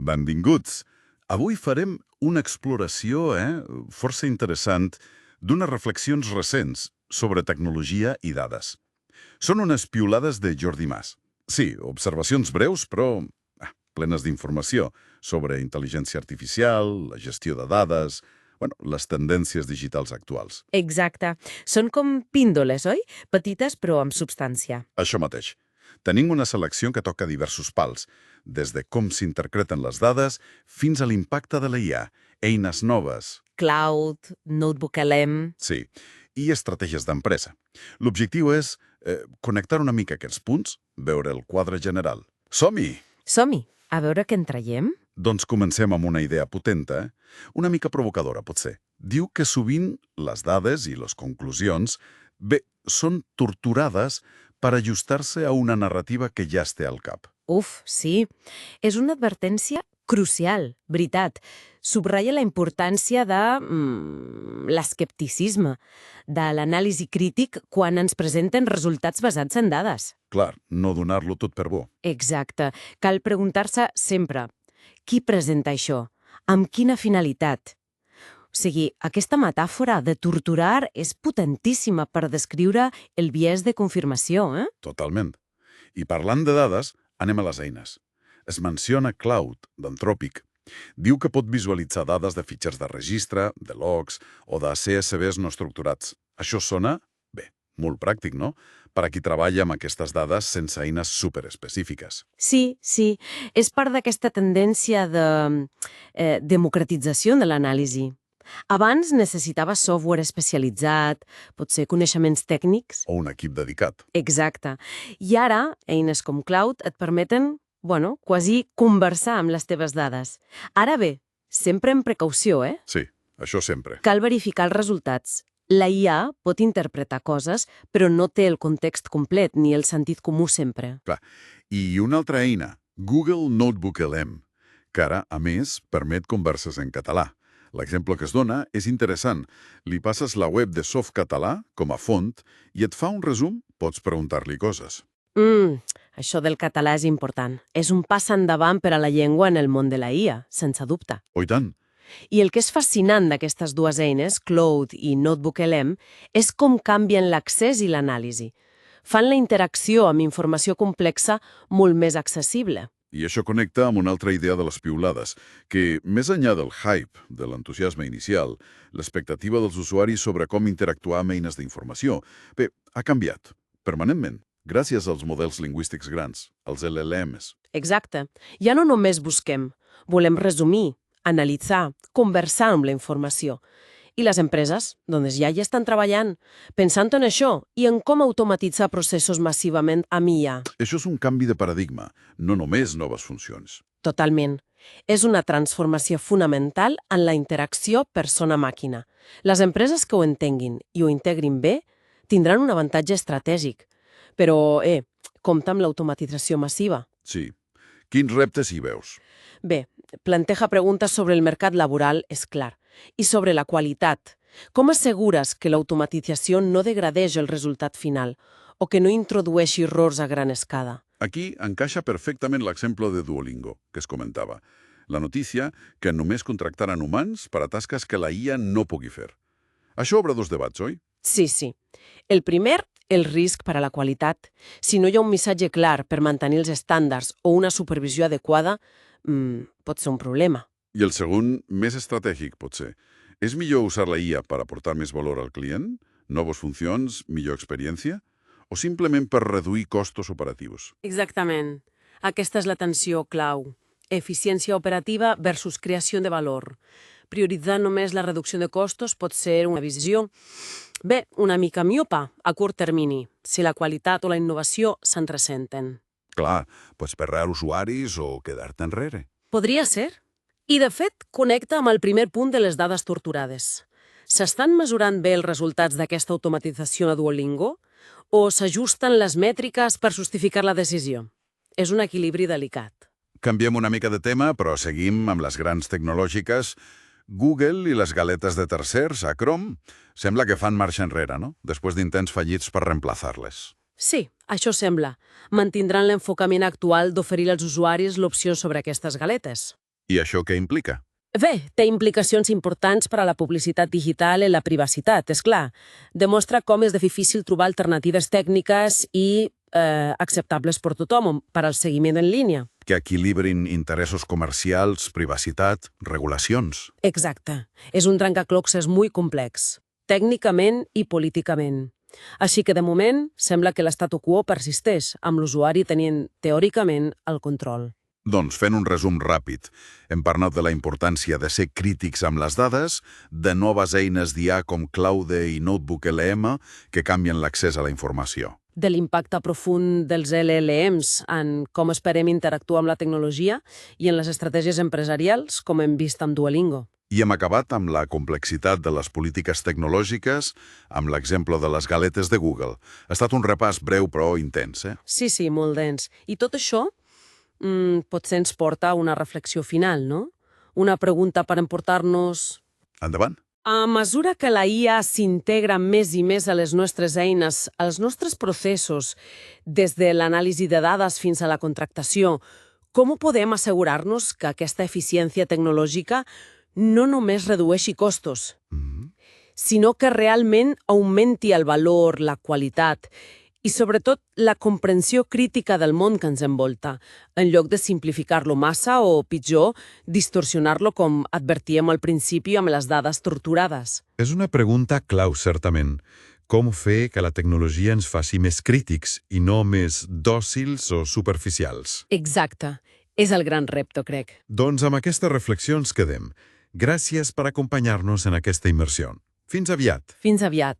Benvinguts! Avui farem una exploració força interessant d'unes reflexions recents sobre tecnologia i dades. Són unes piulades de Jordi Mas. Sí, observacions breus, però plenes d'informació sobre intel·ligència artificial, la gestió de dades, les tendències digitals actuals. Exacte. Són com píndoles, oi? Petites però amb substància. Això mateix. Tenim una selecció que toca diversos pals, des de com s'interpreten les dades fins a l'impacte de la IA, eines noves, Cloud, Notebook LM... sí, i estratègies d'empresa. L'objectiu és connectar una mica aquests punts, veure el quadre general. Som-hi! Som-hi, a veure què en traiem? Doncs comencem amb una idea potenta, una mica provocadora, potser. Diu que sovint les dades i les conclusions, són torturades per ajustar-se a una narrativa que ja es té al cap. Uf, sí. És una advertència crucial, veritat. Subratlla la importància de l'escepticisme, de l'anàlisi crític quan ens presenten resultats basats en dades. Clar, no donar-lo tot per bo. Exacte. Cal preguntar-se sempre, qui presenta això? Amb quina finalitat? O sigui, aquesta metàfora de torturar és potentíssima per descriure el biaix de confirmació, Totalment. I parlant de dades, anem a les eines. Es menciona Cloud, d'Anthropic. Diu que pot visualitzar dades de fitxers de registre, de logs o de CSVs no estructurats. Això sona, molt pràctic, no? Per a qui treballa amb aquestes dades sense eines superespecífiques. Sí. És part d'aquesta tendència de democratització de l'anàlisi. Abans necessitava software especialitzat, potser coneixements tècnics. O un equip dedicat. Exacte. I ara, eines com Cloud et permeten, quasi conversar amb les teves dades. Ara bé, sempre amb precaució, Sí, això sempre. Cal verificar els resultats. La IA pot interpretar coses, però no té el context complet ni el sentit comú sempre. Clar. I una altra eina, Google Notebook LM, que ara, a més, permet converses en català. L'exemple que es dona és interessant. Li passes la web de Softcatalà com a font i et fa un resum, pots preguntar-li coses. Això del català és important. És un pas endavant per a la llengua en el món de la IA, sense dubte. Oh, i tant! I el que és fascinant d'aquestes dues eines, Cloud i Notebook LM, és com canvien l'accés i l'anàlisi. Fan la interacció amb informació complexa molt més accessible. I això connecta amb una altra idea de les piulades, que, més enllà del hype, de l'entusiasme inicial, l'expectativa dels usuaris sobre com interactuar amb eines d'informació, ha canviat, permanentment, gràcies als models lingüístics grans, els LLMs. Exacte. Ja no només busquem, volem resumir, analitzar, conversar amb la informació. I les empreses, doncs ja hi estan treballant, pensant en això i en com automatitzar processos massivament amb IA. Això és un canvi de paradigma, no només noves funcions. Totalment. És una transformació fonamental en la interacció persona-màquina. Les empreses que ho entenguin i ho integrin bé tindran un avantatge estratègic. Però, compta amb l'automatització massiva. Sí. Quins reptes hi veus? Bé, planteja preguntes sobre el mercat laboral, és clar, i sobre la qualitat. Com assegures que l'automatització no degradeix el resultat final o que no introdueixi errors a gran escala? Aquí encaixa perfectament l'exemple de Duolingo, que es comentava. La notícia que només contractaran humans per a tasques que la IA no pugui fer. Això obre dos debats, oi? Sí. El primer, el risc per a la qualitat. Si no hi ha un missatge clar per mantenir els estàndards o una supervisió adequada, pot ser un problema. I el segon, més estratègic, potser. És millor usar la IA per aportar més valor al client? Noves funcions, millor experiència? O simplement per reduir costos operatius? Exactament. Aquesta és la tensió clau. Eficiència operativa versus creació de valor. Prioritzar només la reducció de costos pot ser una visió, una mica miopa a curt termini, si la qualitat o la innovació se'n ressenten. Clar, pots perdre usuaris o quedar-te enrere. Podria ser. I, de fet, connecta amb el primer punt de les dades torturades. S'estan mesurant bé els resultats d'aquesta automatització a Duolingo o s'ajusten les mètriques per justificar la decisió? És un equilibri delicat. Canviem una mica de tema, però seguim amb les grans tecnològiques. Google i les galetes de tercers, a Chrome, sembla que fan marxa enrere, no? Després d'intents fallits per reemplaçar-les. Sí, això sembla. Mantindran l'enfocament actual d'oferir als usuaris l'opció sobre aquestes galetes. I això què implica? Bé, té implicacions importants per a la publicitat digital i la privacitat, és clar. Demostra com és de difícil trobar alternatives tècniques i acceptables per tothom per al seguiment en línia. Que equilibrin interessos comercials, privacitat, regulacions. Exacte. És un trencaclosques molt complex, tècnicament i políticament. Així que, de moment, sembla que l'estatu quo persisteix, amb l'usuari tenint, teòricament, el control. Doncs fent un resum ràpid, hem parlat de la importància de ser crítics amb les dades, de noves eines d'IA com Claude i Notebook LM que canvien l'accés a la informació. De l'impacte profund dels LLMs en com esperem interactuar amb la tecnologia i en les estratègies empresarials, com hem vist amb Duolingo. I hem acabat amb la complexitat de les polítiques tecnològiques, amb l'exemple de les galetes de Google. Ha estat un repàs breu però intens, Sí, molt dens. I tot això potser ens porta a una reflexió final, no? Una pregunta per emportar-nos... Endavant. A mesura que la IA s'integra més i més a les nostres eines, als nostres processos, des de l'anàlisi de dades fins a la contractació, com podem assegurar-nos que aquesta eficiència tecnològica no només redueixi costos, sinó que realment augmenti el valor, la qualitat i, sobretot, la comprensió crítica del món que ens envolta, en lloc de simplificar-lo massa o, pitjor, distorsionar-lo com advertíem al principi amb les dades torturades? És una pregunta clau, certament. Com fer que la tecnologia ens faci més crítics i no més dòcils o superficials? Exacte. És el gran repte, crec. Doncs amb aquesta reflexió ens quedem. Gràcies per acompanyar-nos en aquesta immersió. Fins aviat. Fins aviat.